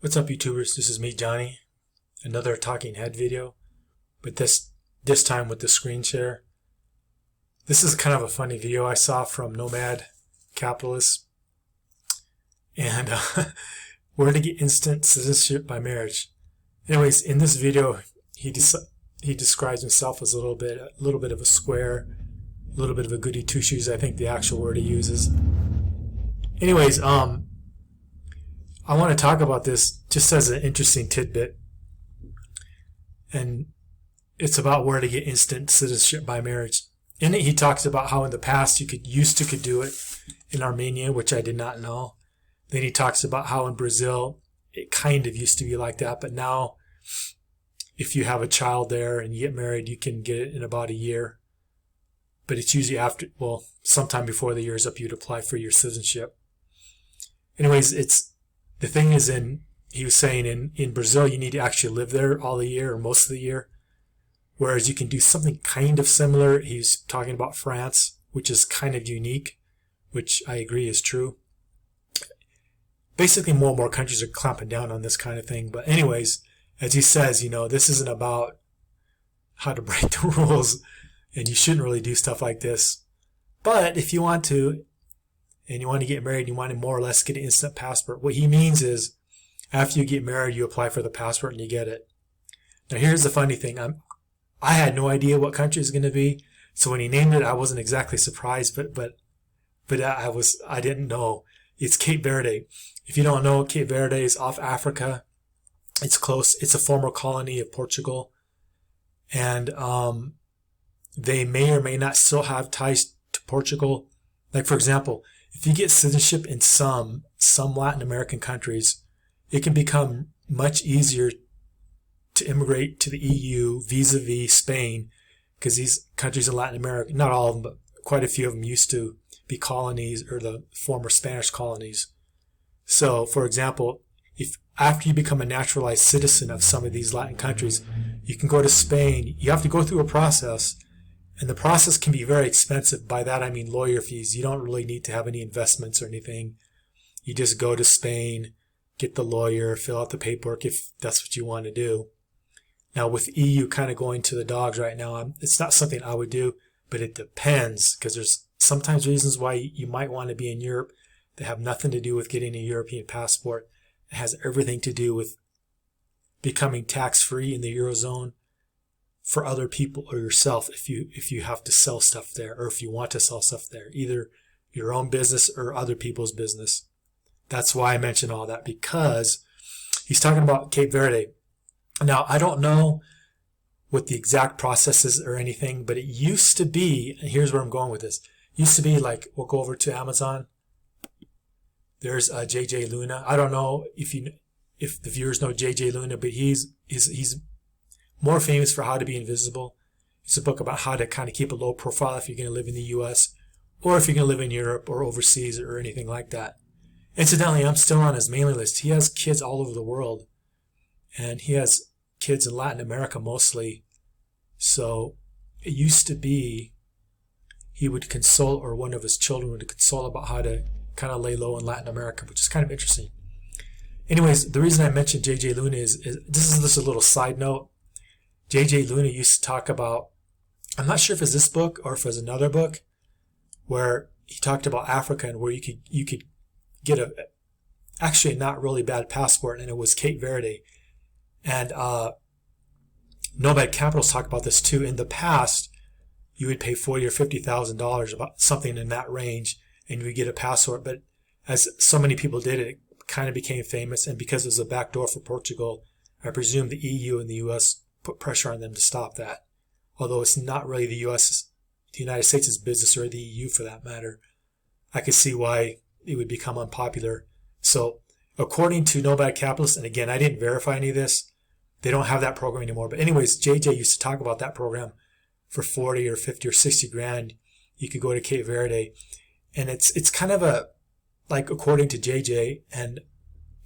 What's up, YouTubers? This is me, Johnny. Another talking head video, but this time with the screen share. This is kind of a funny video I saw from Nomad Capitalist, and where to get instant citizenship by marriage. Anyways, in this video, he describes himself as a little bit of a square, a little bit of a goody two shoes. I think the actual word he uses. Anyways, I want to talk about this just as an interesting tidbit, and it's about where to get instant citizenship by marriage. In it, he talks about how in the past you used to do it in Armenia, which I did not know. Then he talks about how in Brazil it kind of used to be like that, but now if you have a child there and you get married, you can get it in about a year. But it's usually after, well, sometime before the year is up, you'd apply for your citizenship. Anyways, the thing is, he was saying in Brazil, you need to actually live there all the year or most of the year. Whereas you can do something kind of similar. He's talking about France, which is kind of unique, which I agree is true. Basically, more and more countries are clamping down on this kind of thing. But anyways, as he says, this isn't about how to break the rules, and you shouldn't really do stuff like this. But if you want to, and you want to get married, you want to more or less get an instant passport. What he means is, after you get married, you apply for the passport and you get it. Now, here's the funny thing. I had no idea what country it was going to be, so when he named it, I wasn't exactly surprised. But I didn't know. It's Cape Verde. If you don't know, Cape Verde is off Africa. It's close. It's a former colony of Portugal, and they may or may not still have ties to Portugal. Like, for example, if you get citizenship in some Latin American countries, it can become much easier to immigrate to the EU vis-a-vis Spain, because these countries in Latin America, not all of them, but quite a few of them used to be colonies or the former Spanish colonies. So, for example, if after you become a naturalized citizen of some of these Latin countries, you can go to Spain. You have to go through a process, and the process can be very expensive. By that I mean lawyer fees. You don't really need to have any investments or anything. You just go to Spain, get the lawyer, fill out the paperwork if that's what you want to do. Now, with EU kind of going to the dogs right now, it's not something I would do, but it depends, because there's sometimes reasons why you might want to be in Europe that have nothing to do with getting a European passport. It has everything to do with becoming tax-free in the Eurozone for other people or yourself if you have to sell stuff there, or if you want to sell stuff there, either your own business or other people's business. That's why I mention all that, because he's talking about Cape Verde. Now, I don't know what the exact process is or anything, but it used to be, and here's where I'm going with this, it used to be like, we'll go over to Amazon. There's JJ Luna. I don't know if the viewers know JJ Luna, but he's more famous for How to Be Invisible. It's a book about how to kind of keep a low profile if you're going to live in the U.S. or if you're going to live in Europe or overseas or anything like that. Incidentally, I'm still on his mailing list. He has kids all over the world, and he has kids in Latin America mostly. So it used to be he would consult, or one of his children would consult about how to kind of lay low in Latin America, which is kind of interesting. Anyways, the reason I mentioned JJ Luna is this is just a little side note. JJ Luna used to talk about, I'm not sure if it's this book or if it's another book, where he talked about Africa and where you could get actually a not really bad passport, and it was Cape Verde. And Nomad Capitalist talked about this too. In the past, you would pay $40,000 or $50,000, about something in that range, and you would get a passport. But as so many people did it kind of became famous, and because it was a backdoor for Portugal, I presume the EU and the US put pressure on them to stop that. Although it's not really the United States' business, or the EU for that matter. I could see why it would become unpopular. So, according to Nomad Capitalist, and again, I didn't verify any of this, they don't have that program anymore. But anyways, JJ used to talk about that program. For 40 or 50 or 60 grand, you could go to Cape Verde. And it's kind of like, according to JJ and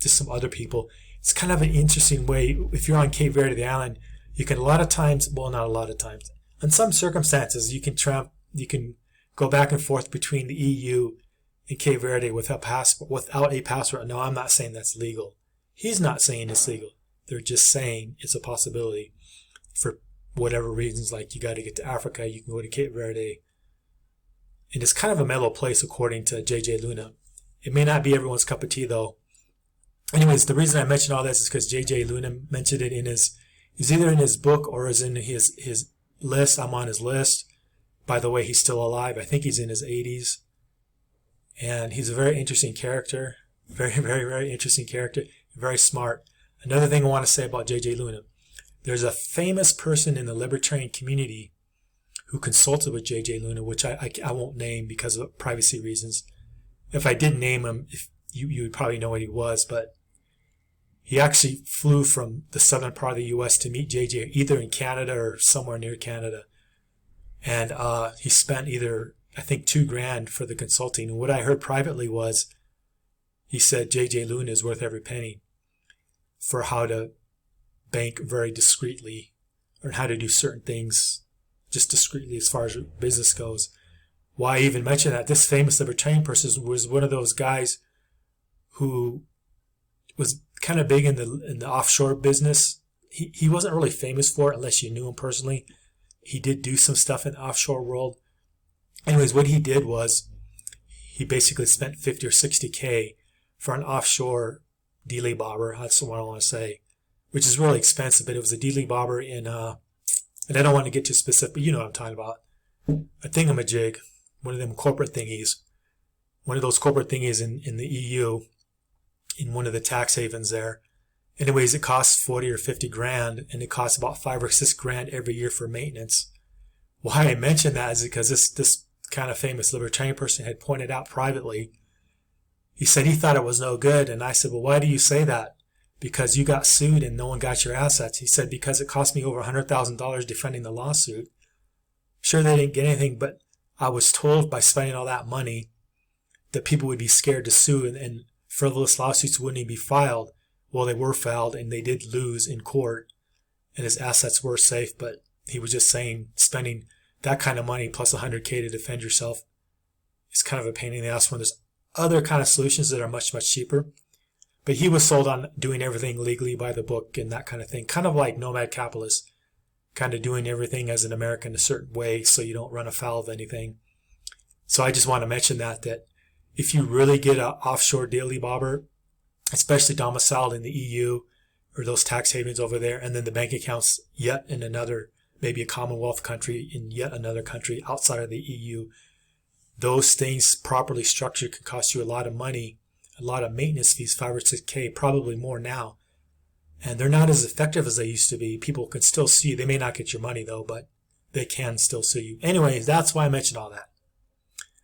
to some other people, it's kind of an interesting way. If you're on Cape Verde, the island, you can a lot of times, well, not a lot of times, in some circumstances, you can go back and forth between the EU and Cape Verde without a passport. Now, I'm not saying that's legal. He's not saying it's legal. They're just saying it's a possibility for whatever reasons, like you got to get to Africa, you can go to Cape Verde. And it's kind of a mellow place, according to JJ Luna. It may not be everyone's cup of tea, though. Anyways, the reason I mention all this is because JJ Luna mentioned it in his, it's either in his book or is in his list. I'm on his list. By the way, he's still alive. I think he's in his 80s. And he's a very interesting character. Very, very, very interesting character. Very smart. Another thing I want to say about JJ Luna. There's a famous person in the libertarian community who consulted with JJ Luna, which I won't name because of privacy reasons. If I did name him, you would probably know what he was, but he actually flew from the southern part of the U.S. to meet JJ, either in Canada or somewhere near Canada. And he spent either, I think, $2,000 for the consulting. And what I heard privately was, he said JJ Luna is worth every penny for how to bank very discreetly, or how to do certain things just discreetly as far as business goes. Why I even mention that? This famous libertarian person was one of those guys who was kind of big in the offshore business. He wasn't really famous for it unless you knew him personally. He did do some stuff in the offshore world. Anyways, what he did was he basically spent 50 or 60K for an offshore dealy bobber. That's what I want to say, which is really expensive, but it was a dealy bobber in, and I don't want to get too specific, but you know what I'm talking about. A thingamajig, one of them corporate thingies, one of those corporate thingies in the EU, in one of the tax havens there. Anyways, it costs 40 or 50 grand, and it costs about 5 or 6 grand every year for maintenance. Why I mention that is because this kind of famous libertarian person had pointed out privately. He said he thought it was no good, and I said, well, why do you say that? Because you got sued and no one got your assets. He said, because it cost me over $100,000 defending the lawsuit. Sure, they didn't get anything, but I was told by spending all that money that people would be scared to sue, and frivolous lawsuits wouldn't even be filed. Well, they were filed, and they did lose in court, and his assets were safe, but he was just saying spending that kind of money plus $100K to defend yourself is kind of a pain in the ass when there's other kind of solutions that are much, much cheaper. But he was sold on doing everything legally by the book and that kind of thing, kind of like Nomad Capitalist, kind of doing everything as an American a certain way so you don't run afoul of anything. So I just want to mention that if you really get an offshore daily bobber, especially domiciled in the EU or those tax havens over there, and then the bank accounts yet in another, maybe a Commonwealth country in yet another country outside of the EU, those things properly structured can cost you a lot of money, a lot of maintenance fees, 5 or 6K, probably more now. And they're not as effective as they used to be. People can still sue you. They may not get your money though, but they can still sue you. Anyways, that's why I mentioned all that.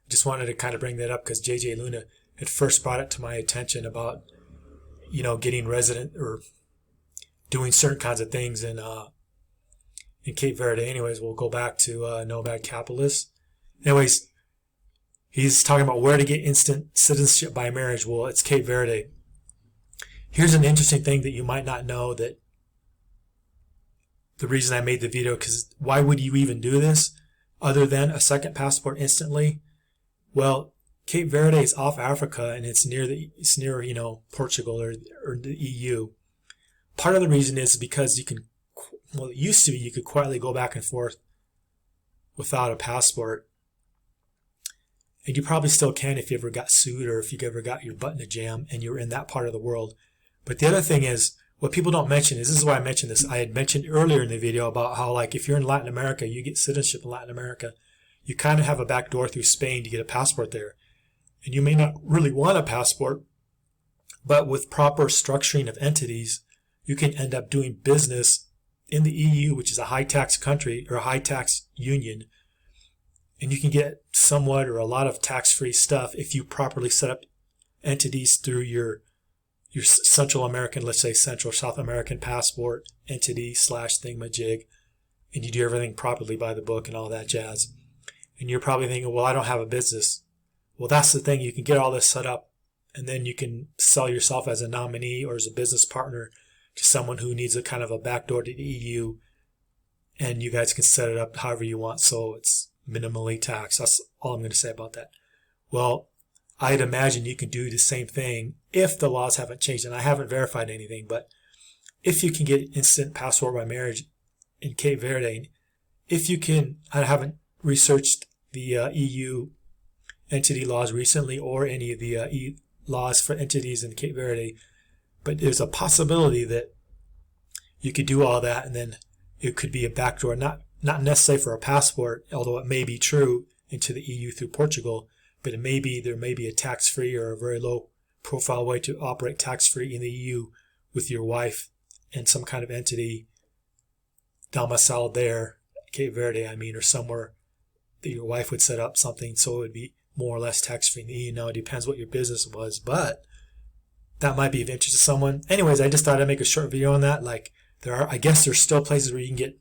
Just wanted to kind of bring that up because JJ Luna had first brought it to my attention about, getting resident or doing certain kinds of things in Cape Verde. Anyways, we'll go back to Nomad Capitalist. Anyways, he's talking about where to get instant citizenship by marriage. Well, it's Cape Verde. Here's an interesting thing that you might not know, that the reason I made the video, because why would you even do this other than a second passport instantly? Well, Cape Verde is off Africa, and it's near Portugal or the EU. Part of the reason is because it used to be you could quietly go back and forth without a passport. And you probably still can if you ever got sued or if you ever got your butt in a jam and you're in that part of the world. But the other thing is, what people don't mention is, this is why I mentioned this. I had mentioned earlier in the video about how, like, if you're in Latin America, you get citizenship in Latin America. You kind of have a backdoor through Spain to get a passport there. And you may not really want a passport, but with proper structuring of entities, you can end up doing business in the EU, which is a high-tax country or a high-tax union. And you can get somewhat or a lot of tax-free stuff if you properly set up entities through your Central American, let's say Central South American passport entity / thingamajig, and you do everything properly by the book and all that jazz. And you're probably thinking, well, I don't have a business. Well, that's the thing. You can get all this set up, and then you can sell yourself as a nominee or as a business partner to someone who needs a kind of a backdoor to the EU, and you guys can set it up however you want so it's minimally taxed. That's all I'm going to say about that. Well, I'd imagine you can do the same thing if the laws haven't changed. And I haven't verified anything, but if you can get instant passport by marriage in Cape Verde, if you can, I haven't researched the EU entity laws recently or any of the laws for entities in Cape Verde, but there's a possibility that you could do all that and then it could be a backdoor, not necessarily for a passport, although it may be true into the EU through Portugal, but there may be a tax-free or a very low profile way to operate tax-free in the EU with your wife and some kind of entity domiciled there, Cape Verde, or somewhere that your wife would set up something so it would be more or less tax-free in the EU. Now, it depends what your business was, but that might be of interest to someone. Anyways, I just thought I'd make a short video on that. Like, I guess there's still places where you can get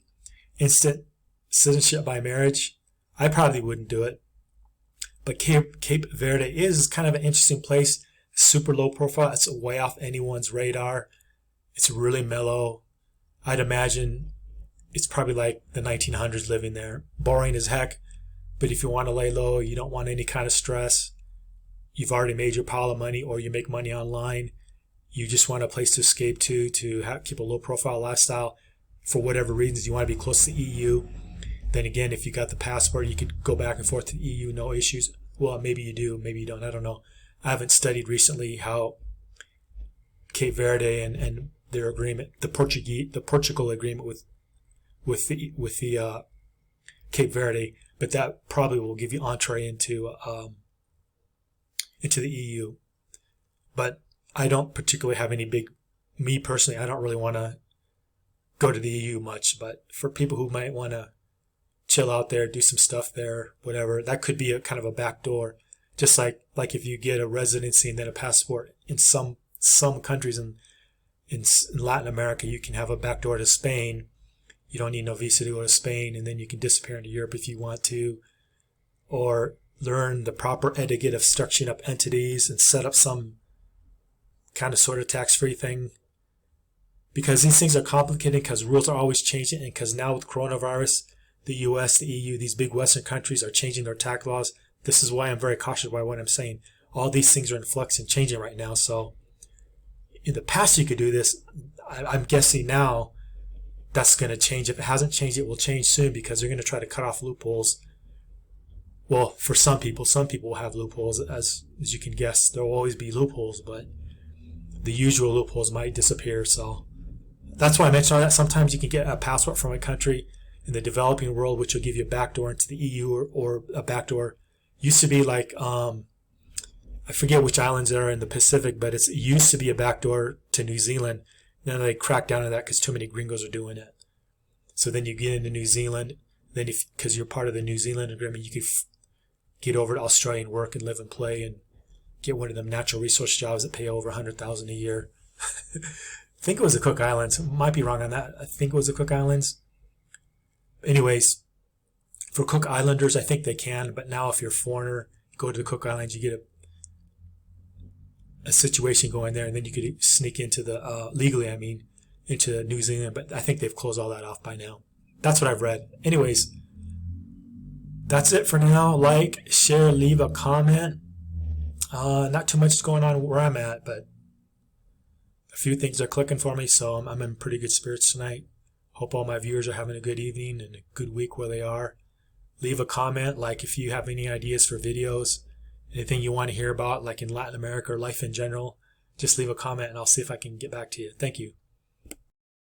instant citizenship by marriage. I probably wouldn't do it. But Cape Verde is kind of an interesting place. Super low profile. It's way off anyone's radar. It's really mellow. I'd imagine it's probably like the 1900s living there. Boring as heck. But if you want to lay low, you don't want any kind of stress, you've already made your pile of money or you make money online, you just want a place to escape to keep a low profile lifestyle for whatever reasons, you want to be close to the EU, then again, if you got the passport, you could go back and forth to the EU, no issues. Well, maybe you do, maybe you don't, I don't know. I haven't studied recently how Cape Verde and their agreement, the Portugal agreement with the Cape Verde, but that probably will give you entree into the EU. But I don't particularly have me personally, I don't really want to go to the EU much, but for people who might want to chill out there, do some stuff there, whatever, that could be a kind of a backdoor. Just like if you get a residency and then a passport in some countries in Latin America, you can have a backdoor to Spain. You don't need no visa to go to Spain, and then you can disappear into Europe if you want to, or learn the proper etiquette of structuring up entities and set up some kind of sort of tax-free thing. Because these things are complicated, because rules are always changing, and because now with coronavirus, the US, the EU, these big Western countries are changing their tax laws. This is why I'm very cautious by what I'm saying. All these things are in flux and changing right now. So in the past you could do this. I'm guessing now that's going to change. If it hasn't changed, it will change soon, because they're going to try to cut off loopholes. Well, for some people will have loopholes. As you can guess, there will always be loopholes, but the usual loopholes might disappear. So that's why I mentioned all that. Sometimes you can get a passport from a country in the developing world, which will give you a backdoor into the EU, or a backdoor. Used to be like, I forget which islands are in the Pacific, but it used to be a backdoor to New Zealand. Then they cracked down on that because too many gringos are doing it. So then you get into New Zealand, then because you're part of the New Zealand agreement, you can get over to Australia and work and live and play and get one of them natural resource jobs that pay over $100,000 a year. I think it was the Cook Islands. Might be wrong on that. I think it was the Cook Islands. Anyways, for Cook Islanders, I think they can. But now if you're a foreigner, go to the Cook Islands, you get a situation going there, and then you could sneak into the, legally, into New Zealand. But I think they've closed all that off by now. That's what I've read. Anyways, that's it for now. Like, share, leave a comment. Not too much is going on where I'm at, but a few things are clicking for me, so I'm in pretty good spirits tonight. Hope all my viewers are having a good evening and a good week where they are. Leave a comment, like if you have any ideas for videos, anything you want to hear about, like in Latin America or life in general, just leave a comment and I'll see if I can get back to you. Thank you.